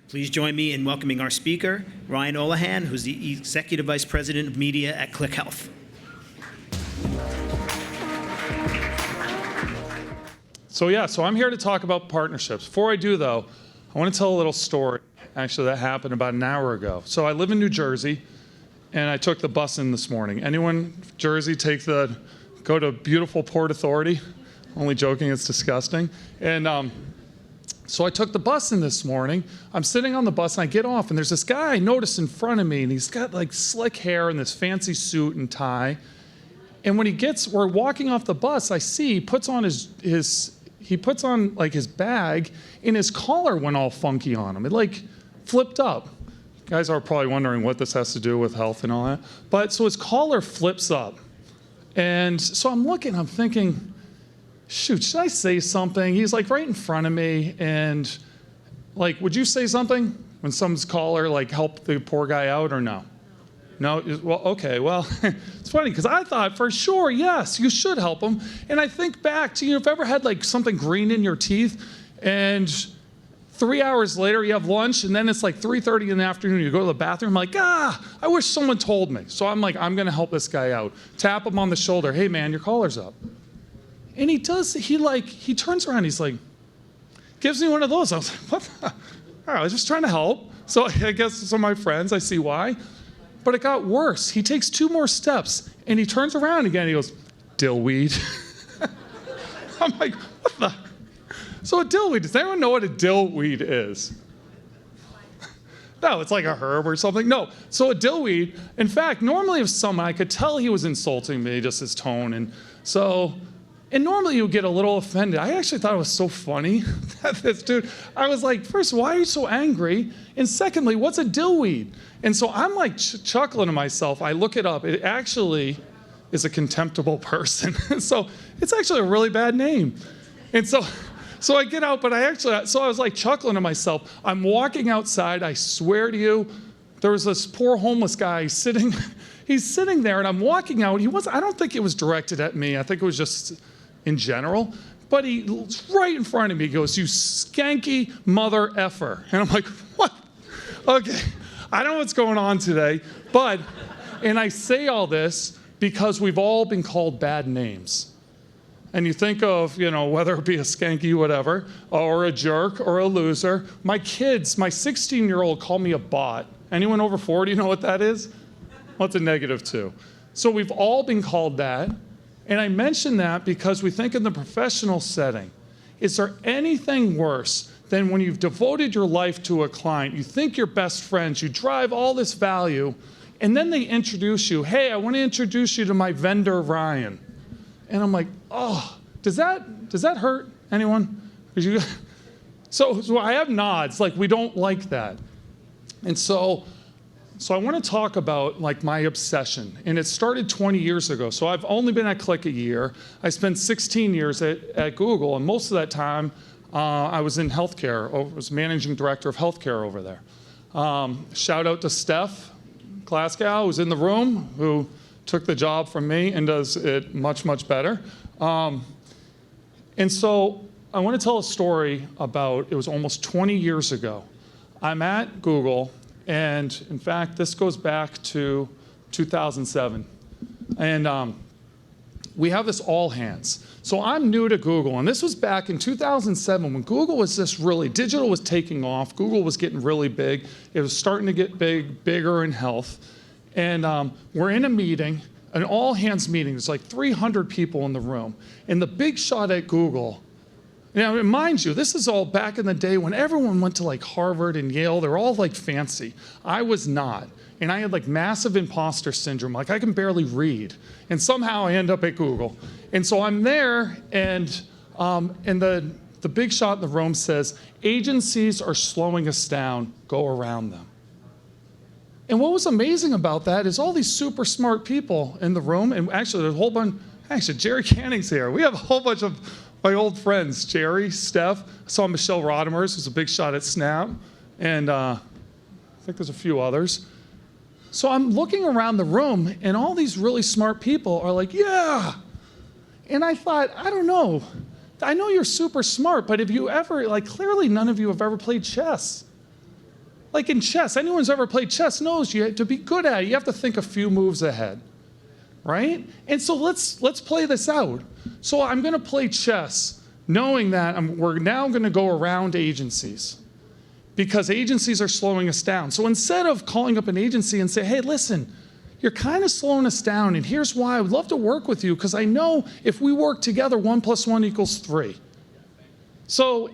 Please join me in welcoming our speaker, Ryan Olohan, who's the Executive Vice President of Media at ClickHealth. So I'm here to talk about partnerships. Before I do, though, I want to tell a little story, actually, that happened about an hour ago. So I live in New Jersey, and I took the bus in this morning. Anyone Jersey go to beautiful Port Authority? Only joking, it's disgusting. And so I took the bus in this morning. I'm sitting on the bus, and I get off, and there's this guy I noticed in front of me, and he's got like slick hair and this fancy suit and tie. And when we're walking off the bus, I see he puts on his bag, and his collar went all funky on him. It like flipped up. You guys are probably wondering what this has to do with health and all that. But so his collar flips up. And so I'm thinking, shoot, should I say something? He's like right in front of me, and like, would you say something when someone's collar like help the poor guy out or no? No? Well, okay, well, it's funny because I thought for sure, yes, you should help them. And I think back to, if you ever had like something green in your teeth and 3 hours later you have lunch and then it's like 3:30 in the afternoon, you go to the bathroom, like, I wish someone told me. So I'm like, I'm gonna help this guy out. Tap him on the shoulder, hey man, your collar's up. And he turns around, he's like, gives me one of those. I was like, what the? All right, I was just trying to help. So I guess some of my friends, I see why. But it got worse. He takes 2 more steps, and he turns around again. He goes, dillweed. I'm like, what the? So a dillweed, does anyone know what a dillweed is? No, it's like a herb or something. No, so a dillweed, in fact, normally if someone, I could tell he was insulting me, just his tone. And normally you would get a little offended. I actually thought it was so funny that this dude, I was like, first, why are you so angry? And secondly, what's a dillweed? And so I'm like chuckling to myself. I look it up. It actually is a contemptible person. So it's actually a really bad name. And so I get out, but I was like chuckling to myself. I'm walking outside. I swear to you, there was this poor homeless guy he's sitting there, and I'm walking out. I don't think it was directed at me. I think it was just in general. But he's right in front of me. He goes, you skanky mother effer. And I'm like, what? Okay, I don't know what's going on today. And I say all this because we've all been called bad names. And you think of, whether it be a skanky whatever, or a jerk, or a loser. My 16-year-old called me a bot. Anyone over 40 know what that is? What's a -2? So we've all been called that. And I mention that because we think in the professional setting, is there anything worse than when you've devoted your life to a client, you think you're best friends, you drive all this value, and then they introduce you, hey, I want to introduce you to my vendor, Ryan. And I'm like, oh, does that hurt anyone? So I have nods, like we don't like that. And so I want to talk about like my obsession, and it started 20 years ago. So I've only been at Click a year. I spent 16 years at Google, and most of that time I was in healthcare. I was managing director of healthcare over there. Shout out to Steph Glasgow, who's in the room, who took the job from me and does it much, much better. And so I want to tell a story about, it was almost 20 years ago. I'm at Google. And in fact, this goes back to 2007. And we have this all hands. So I'm new to Google, and this was back in 2007 when Google was digital was taking off. Google was getting really big. It was starting to get bigger in health. And we're in a meeting, an all hands meeting. There's like 300 people in the room. And the big shot at Google, now, mind you, this is all back in the day when everyone went to like Harvard and Yale. They're all like fancy. I was not. And I had like massive imposter syndrome. Like I can barely read. And somehow I end up at Google. And so I'm there, and the big shot in the room says, agencies are slowing us down. Go around them. And what was amazing about that is all these super smart people in the room. And actually, there's a whole bunch. Actually, Jerry Canning's here. We have a whole bunch of my old friends, Jerry, Steph. I saw Michelle Rodemers, who's a big shot at Snap. And I think there's a few others. So I'm looking around the room, and all these really smart people are like, yeah. And I thought, I don't know. I know you're super smart, but have you ever, clearly none of you have ever played chess. like in chess, anyone's ever played chess knows to be good at it, you have to think a few moves ahead, right? And so let's play this out. So I'm going to play chess knowing that we're now going to go around agencies because agencies are slowing us down. So instead of calling up an agency and say, hey, listen, you're kind of slowing us down, and here's why I would love to work with you because I know if we work together, 1 + 1 = 3. So,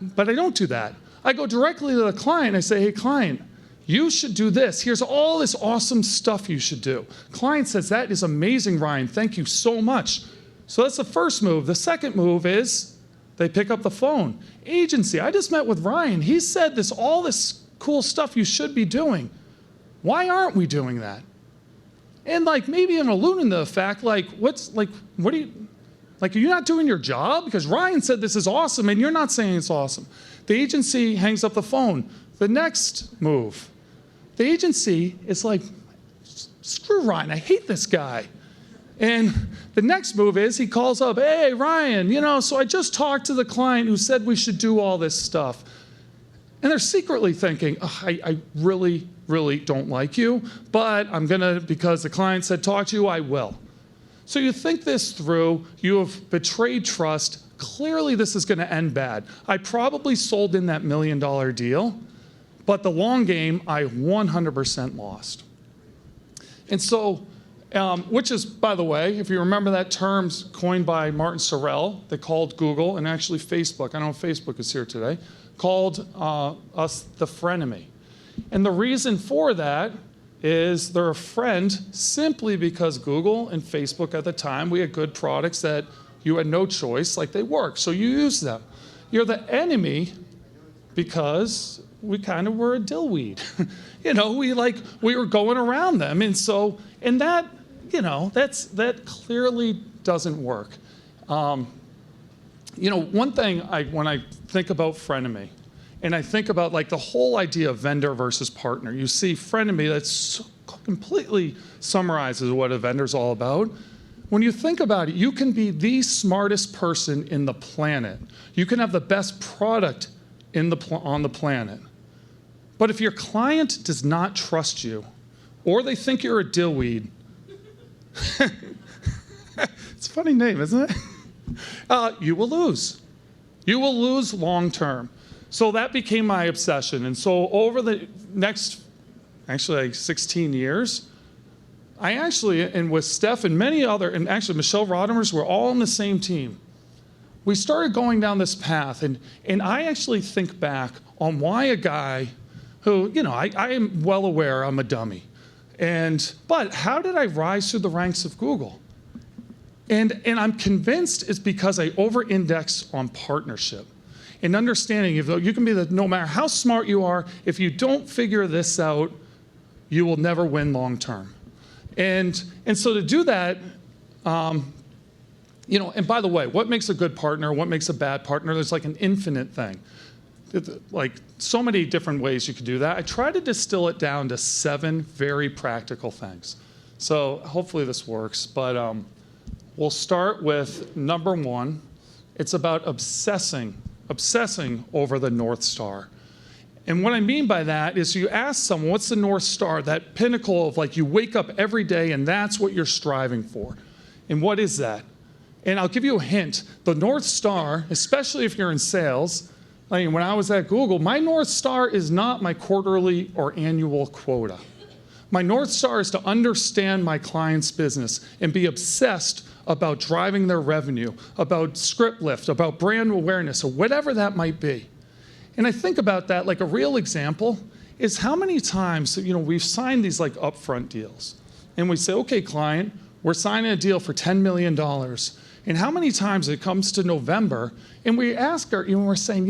but I don't do that. I go directly to the client and I say, hey, client, you should do this. Here's all this awesome stuff you should do. Client says, that is amazing, Ryan. Thank you so much. So that's the first move. The second move is they pick up the phone. Agency, I just met with Ryan. He said all this cool stuff you should be doing. Why aren't we doing that? And like maybe an alluding to the fact, like, are you not doing your job? Because Ryan said this is awesome and you're not saying it's awesome. The agency hangs up the phone. The next move, the agency is like, screw Ryan, I hate this guy. And the next move is he calls up, hey, Ryan, so I just talked to the client who said we should do all this stuff. And they're secretly thinking, oh, I really, really don't like you, but I'm going to, because the client said talk to you, I will. So you think this through, you have betrayed trust. Clearly this is going to end bad. I probably sold in that $1 million deal, but the long game, I 100% lost. And so, which is, by the way, if you remember that term coined by Martin Sorrell, they called Google, and actually Facebook, I don't know if Facebook is here today, called us the frenemy. And the reason for that is they're a friend simply because Google and Facebook at the time, we had good products that you had no choice, like they work, so you use them. You're the enemy because we kind of were a dillweed. We were going around them. And so, and that, that clearly doesn't work. One thing when I think about frenemy, and I think about like the whole idea of vendor versus partner. You see frenemy, that's completely summarizes what a vendor's all about. When you think about it, you can be the smartest person in the planet. You can have the best product on the planet. But if your client does not trust you, or they think you're a dillweed, it's a funny name, isn't it? You will lose. You will lose long term. So that became my obsession. And so over the next, actually like 16 years, I actually, and with Steph and many other, and actually Michelle Rodemers, we're all on the same team. We started going down this path, and I actually think back on why a guy who, I am well aware I'm a dummy. But how did I rise through the ranks of Google? And I'm convinced it's because I over-index on partnership. And understanding, if you can be no matter how smart you are, if you don't figure this out, you will never win long term. And so to do that, and by the way, what makes a good partner, what makes a bad partner, there's like an infinite thing. Like so many different ways you could do that. I try to distill it down to 7 very practical things. So hopefully this works, but we'll start with number 1. It's about obsessing over the North Star. And what I mean by that is you ask someone, what's the North Star? That pinnacle of like you wake up every day and that's what you're striving for. And what is that? And I'll give you a hint. The North Star, especially if you're in sales, when I was at Google, my North Star is not my quarterly or annual quota. My North Star is to understand my client's business and be obsessed about driving their revenue, about script lift, about brand awareness, or whatever that might be. And I think about that, like a real example is how many times, we've signed these like upfront deals. And we say, okay, client, we're signing a deal for $10 million. And how many times it comes to November and we ask her, we're saying,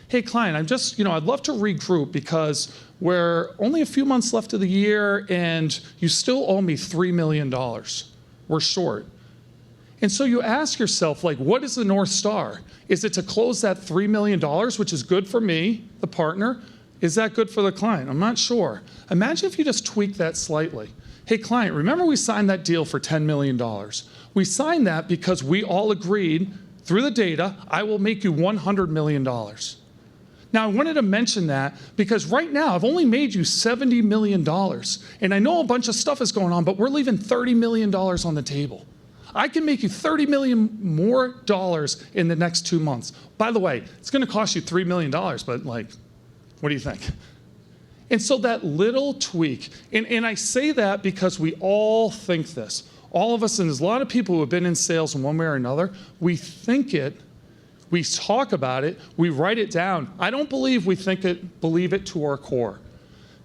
hey client, I'd love to regroup because we're only a few months left of the year and you still owe me $3 million. We're short. And so you ask yourself, like, what is the North Star? Is it to close that $3 million, which is good for me, the partner? Is that good for the client? I'm not sure. Imagine if you just tweak that slightly. Hey, client, remember we signed that deal for $10 million. We signed that because we all agreed through the data, I will make you $100 million. Now, I wanted to mention that because right now I've only made you $70 million. And I know a bunch of stuff is going on, but we're leaving $30 million on the table. I can make you $30 million more in the next 2 months. By the way, it's going to cost you $3 million, but like, what do you think? And so that little tweak, and I say that because we all think this. All of us, and there's a lot of people who have been in sales in one way or another, we think it, we talk about it, we write it down. I don't believe we believe it to our core.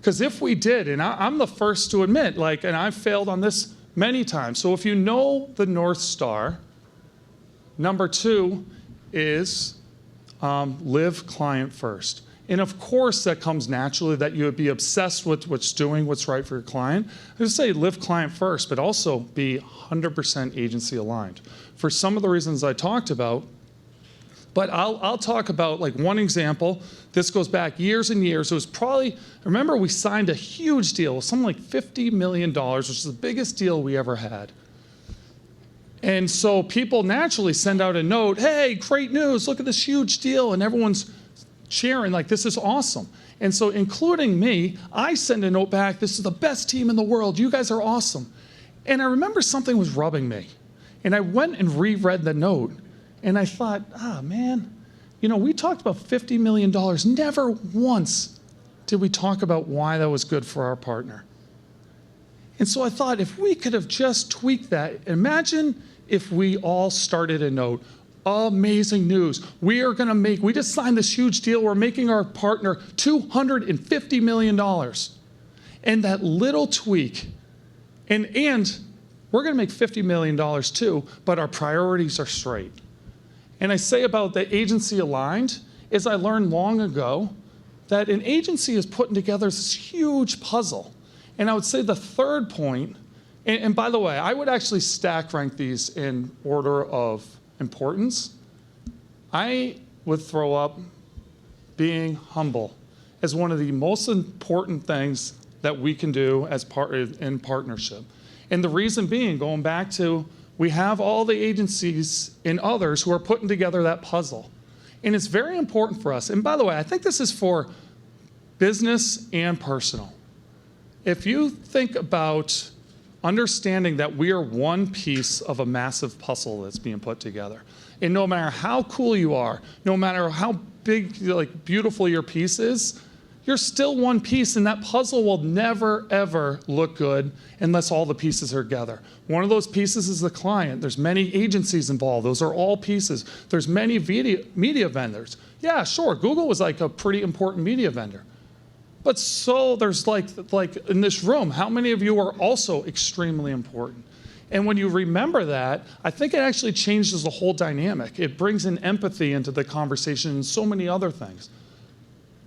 Because if we did, and I'm the first to admit, like, and I've failed on this many times. So if you know the North Star, number 2 is live client first. And of course, that comes naturally that you would be obsessed with what's right for your client. I would say live client first, but also be 100% agency aligned. For some of the reasons I talked about, but I'll talk about like one example. This goes back years and years. It was probably, remember we signed a huge deal, something like $50 million, which is the biggest deal we ever had. And so people naturally send out a note, hey, great news, look at this huge deal, and everyone's cheering like this is awesome. And so including me, I send a note back, this is the best team in the world, you guys are awesome. And I remember something was rubbing me. And I went and reread the note, and I thought, man, you know, we talked about $50 million. Never once did we talk about why that was good for our partner. And so I thought, if we could have just tweaked that, imagine if we all started a note, amazing news. We just signed this huge deal. We're making our partner $250 million. And that little tweak, and we're going to make $50 million too, but our priorities are straight. And I say about the agency aligned is I learned long ago that an agency is putting together this huge puzzle. And I would say the third point, and by the way, I would actually stack rank these in order of importance. I would throw up being humble as one of the most important things that we can do as in partnership. And the reason being, going back to, we have all the agencies and others who are putting together that puzzle. And it's very important for us. And by the way, I think this is for business and personal. If you think about understanding that we are one piece of a massive puzzle that's being put together, and no matter how cool you are, no matter how big, like beautiful your piece is, you're still one piece, and that puzzle will never, ever look good unless all the pieces are together. One of those pieces is the client. There's many agencies involved. Those are all pieces. There's many media vendors. Yeah, sure, Google was like a pretty important media vendor. But so there's like in this room, how many of you are also extremely important? And when you remember that, I think it actually changes the whole dynamic. It brings in empathy into the conversation and so many other things.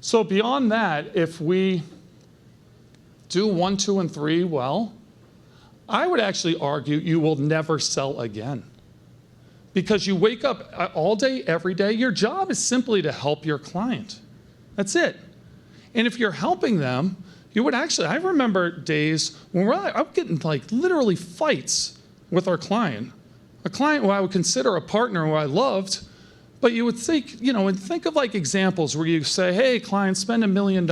So beyond that, if we do 1, 2, and 3 well, I would actually argue you will never sell again. Because you wake up all day, every day, your job is simply to help your client. That's it. And if you're helping them, you would actually, I remember days when I'm getting like literally fights with our client. A client who I would consider a partner who I loved, but you would think, you know, and think of like examples where you say, hey, client, spend $1 million.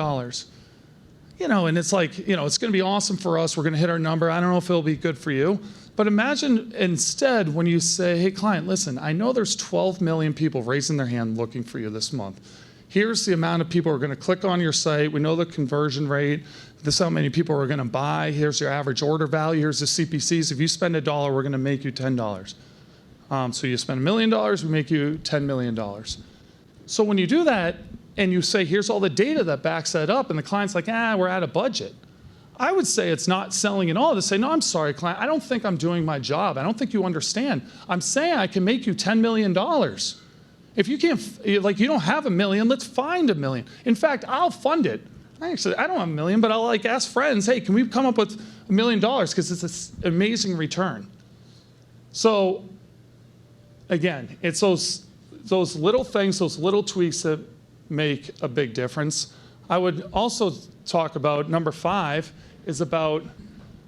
You know, and it's like, you know, it's going to be awesome for us. We're going to hit our number. I don't know if it'll be good for you. But imagine instead when you say, hey, client, listen, I know there's 12 million people raising their hand looking for you this month. Here's the amount of people who are going to click on your site. We know the conversion rate. This is how many people are going to buy. Here's your average order value. Here's the CPCs. If you spend $1, we're going to make you $10. So you spend $1 million, we make you $10 million. So when you do that and you say, here's all the data that backs that up, and the client's like, we're out of budget. I would say it's not selling at all to say, no, I'm sorry, client. I don't think I'm doing my job. I don't think you understand. I'm saying I can make you $10 million. If you can't, like you don't have $1 million, let's find $1 million. In fact, I'll fund it. Actually, I don't have $1 million, but I'll like ask friends, hey, can we come up with $1 million? Because it's an amazing return. So again, it's those little things, those little tweaks that make a big difference. I would also talk about number 5 is about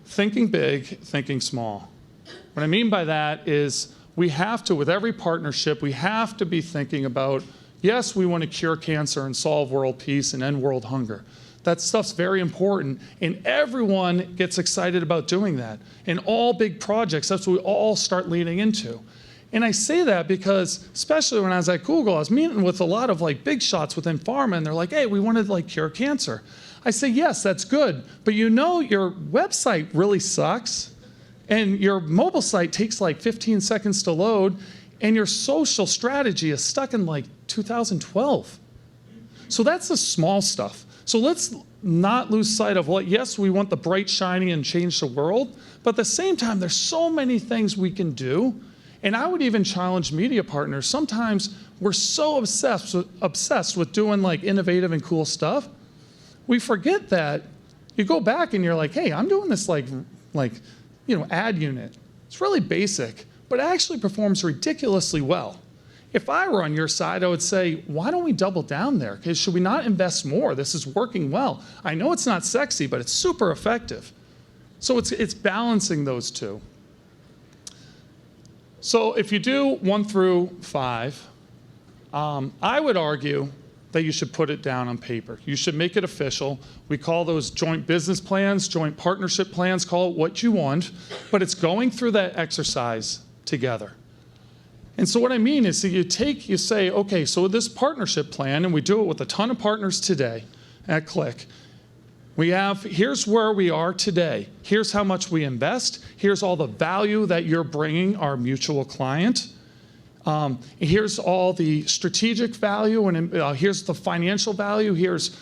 thinking big, thinking small. What I mean by that is we have to, with every partnership, we have to be thinking about Yes, we want to cure cancer and solve world peace and end world hunger. That stuff's very important, and everyone gets excited about doing that. In all big projects, that's what we all start leaning into. And I say that because, especially when I was at Google, I was meeting with a lot of like big shots within pharma, and they're like, hey, we want to like cure cancer. I say, yes, that's good, but you know your website really sucks, and your mobile site takes like 15 seconds to load, and your social strategy is stuck in like 2012. So that's the small stuff. So let's not lose sight of what, yes, we want the bright, shiny, and change the world, but at the same time, there's so many things we can do. And I would even challenge media partners. Sometimes we're so obsessed with doing like innovative and cool stuff, we forget that you go back and you're like, hey, I'm doing this like ad unit. It's really basic, but it actually performs ridiculously well. If I were on your side, I would say, why don't we double down there? Because should we not invest more? This is working well. I know it's not sexy, but it's super effective. So it's balancing those two. So if you do 1 through 5, I would argue that you should put it down on paper. You should make it official. We call those joint business plans, joint partnership plans, call it what you want, but it's going through that exercise together. And so what I mean is that you say, okay, so this partnership plan, and we do it with a ton of partners today at Click, here's where we are today. Here's how much we invest. Here's all the value that you're bringing our mutual client. Here's all the strategic value, and here's the financial value. Here's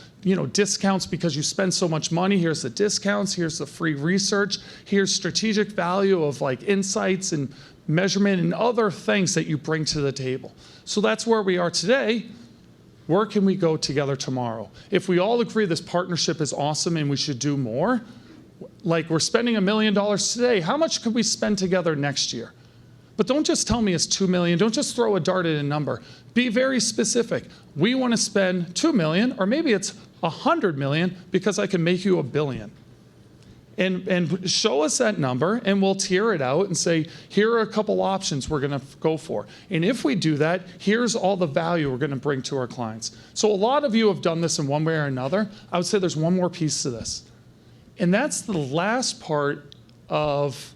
discounts because you spend so much money. Here's the discounts. Here's the free research. Here's strategic value of like insights and measurement and other things that you bring to the table. So that's where we are today. Where can we go together tomorrow? If we all agree this partnership is awesome and we should do more, like we're spending $1 million today, how much could we spend together next year? But don't just tell me it's $2 million. Don't just throw a dart at a number. Be very specific. We want to spend $2 million, or maybe it's $100 million because I can make you $1 billion. And show us that number, and we'll tier it out and say, here are a couple options we're going to go for. And if we do that, here's all the value we're going to bring to our clients. So a lot of you have done this in one way or another. I would say there's one more piece to this. And that's the last part of,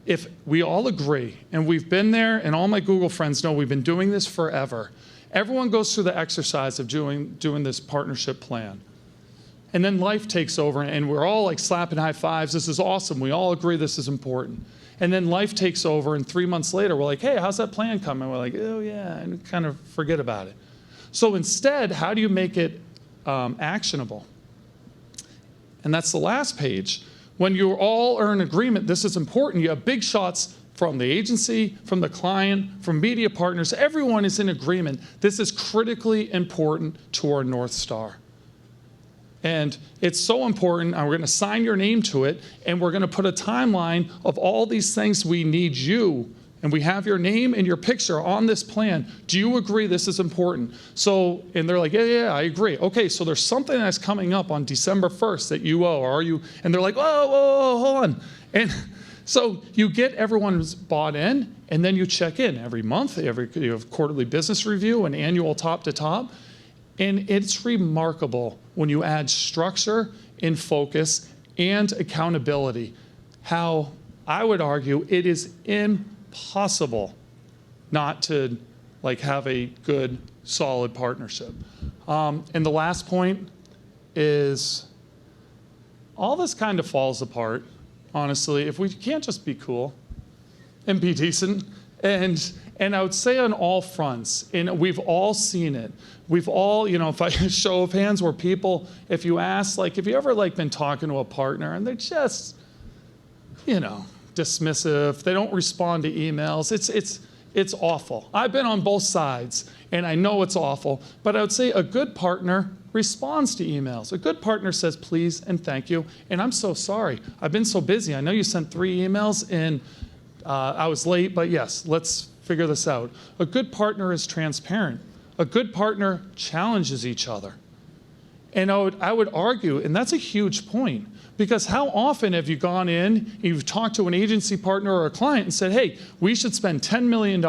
if we all agree, and we've been there, and all my Google friends know we've been doing this forever. Everyone goes through the exercise of doing this partnership plan. And then life takes over, and we're all like slapping high fives. This is awesome. We all agree this is important. And then life takes over, and 3 months later, we're like, hey, how's that plan coming? We're like, oh, yeah, and kind of forget about it. So instead, how do you make it actionable? And that's the last page. When you all are in agreement, this is important. You have big shots from the agency, from the client, from media partners. Everyone is in agreement. This is critically important to our North Star. And it's so important, and we're going to sign your name to it, and we're going to put a timeline of all these things we need you, and we have your name and your picture on this plan. Do you agree this is important? So, and they're like, yeah, I agree. Okay, so there's something that's coming up on December 1st that you owe, or are you? And they're like, whoa, hold on. And so you get everyone bought in, and then you check in every month. You have quarterly business review and annual top to top. And it's remarkable when you add structure and focus and accountability, how I would argue it is impossible not to have a good, solid partnership. And the last point is all this kind of falls apart, honestly, if we can't just be cool and be decent. And I would say on all fronts, and we've all seen it. We've all, if I show of hands where people, if you ask, have you ever been talking to a partner and they're just, dismissive. They don't respond to emails. It's awful. I've been on both sides, and I know it's awful. But I would say a good partner responds to emails. A good partner says please and thank you, and I'm so sorry. I've been so busy. I know you sent 3 emails, and I was late, but yes, let's figure this out. A good partner is transparent. A good partner challenges each other. And I would argue, and that's a huge point, because how often have you gone in, you've talked to an agency partner or a client and said, hey, we should spend $10 million.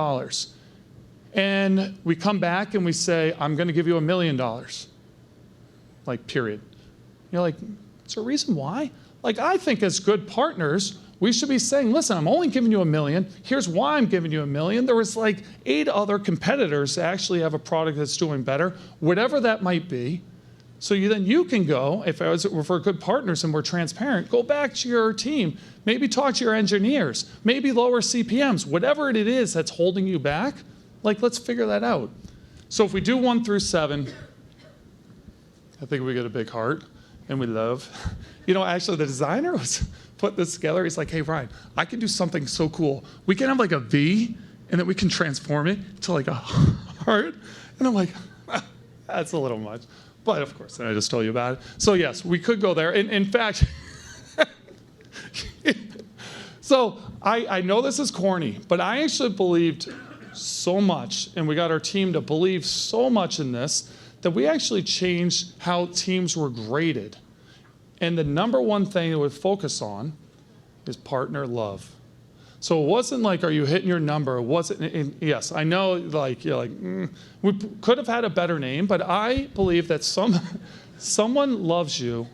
And we come back and we say, I'm going to give you $1 million. Like, period. You're like, is there a reason why? Like, I think as good partners, we should be saying, listen, I'm only giving you $1 million. Here's why I'm giving you $1 million. There was like 8 other competitors that actually have a product that's doing better, whatever that might be. So then you can go, if we're good partners and we're transparent, go back to your team, maybe talk to your engineers, maybe lower CPMs, whatever it is that's holding you back, like, let's figure that out. So if we do 1 through 7, I think we get a big heart and we love. You know, actually the designer was put this together. He's like, hey, Ryan, I can do something so cool. We can have like a V and then we can transform it to like a heart. And I'm like, that's a little much. But of course, then I just told you about it. So yes, we could go there. In fact, so I know this is corny, but I actually believed so much, and we got our team to believe so much in this, that we actually changed how teams were graded. And the number one thing that we focus on is partner love. So it wasn't like, are you hitting your number? It wasn't, yes, I know, like, you're like, we could have had a better name, but I believe that someone loves you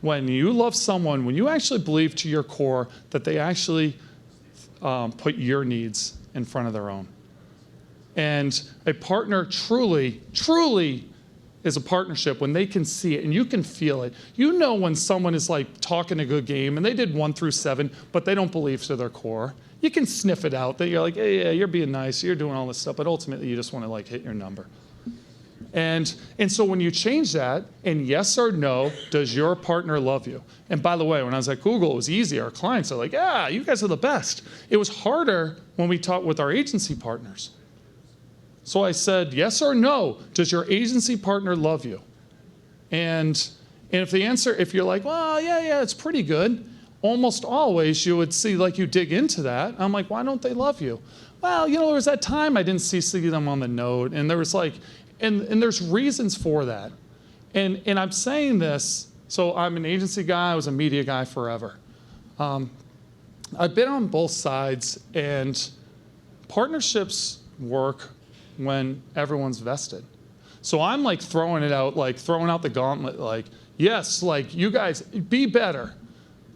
when you love someone, when you actually believe to your core that they actually put your needs in front of their own. And a partner truly, truly is a partnership when they can see it and you can feel it. You know when someone is like talking a good game and they did 1 through 7, but they don't believe to their core. You can sniff it out that you're like, hey, yeah, you're being nice, you're doing all this stuff, but ultimately you just want to like hit your number. And so when you change that, and yes or no, does your partner love you? And by the way, when I was at Google, it was easy. Our clients are like, yeah, you guys are the best. It was harder when we talked with our agency partners. So I said, yes or no, does your agency partner love you? And if the answer, if you're like, well, yeah, it's pretty good, almost always you would see, like, you dig into that. I'm like, why don't they love you? Well, you know, there was that time I didn't see them on the note, and there was like, and there's reasons for that. And I'm saying this, so I'm an agency guy, I was a media guy forever. I've been on both sides, and partnerships work when everyone's vested. So I'm like throwing it out, like throwing out the gauntlet, like, yes, like you guys be better.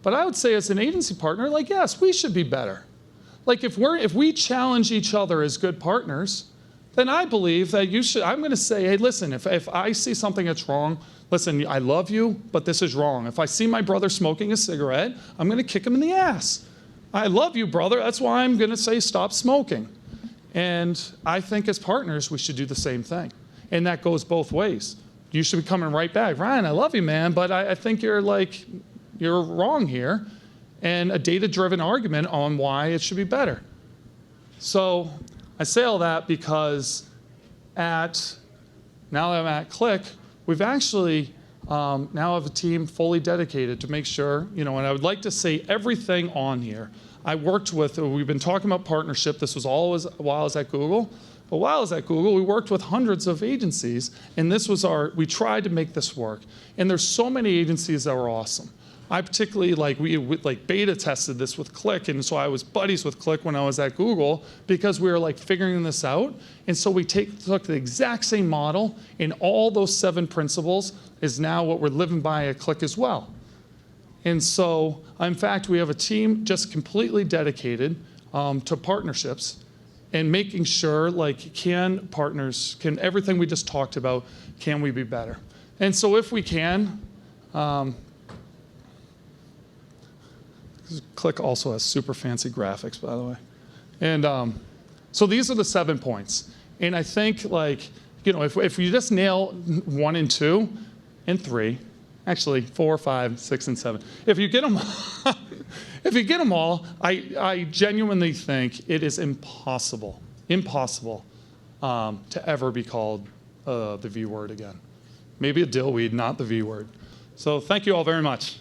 But I would say as an agency partner, like, yes, we should be better. Like if we challenge each other as good partners, then I believe that you should, I'm going to say, hey, listen, if I see something that's wrong, listen, I love you, but this is wrong. If I see my brother smoking a cigarette, I'm going to kick him in the ass. I love you, brother. That's why I'm going to say stop smoking. And I think as partners, we should do the same thing. And that goes both ways. You should be coming right back. Ryan, I love you, man, but I think you're wrong here. And a data-driven argument on why it should be better. So I say all that because now that I'm at Click, we've actually now have a team fully dedicated to make sure, you know, and I would like to say everything on here. I worked with, we've been talking about partnership. This was always while I was at Google. But while I was at Google, we worked with hundreds of agencies, and this was we tried to make this work. And there's so many agencies that were awesome. I particularly, we beta tested this with Click, and so I was buddies with Click when I was at Google because we were figuring this out. And so we took the exact same model, and all those 7 principles is now what we're living by at Click as well. And so, in fact, we have a team just completely dedicated to partnerships and making sure, can everything we just talked about, can we be better? And so if we can, Click also has super fancy graphics, by the way. And so these are the 7 points. And I think, if you just nail 1 and 2 and 3, actually 4, 5, 6, and 7. If you get them, all, I genuinely think it is impossible to ever be called the V word again. Maybe a dillweed, not the V word. So thank you all very much.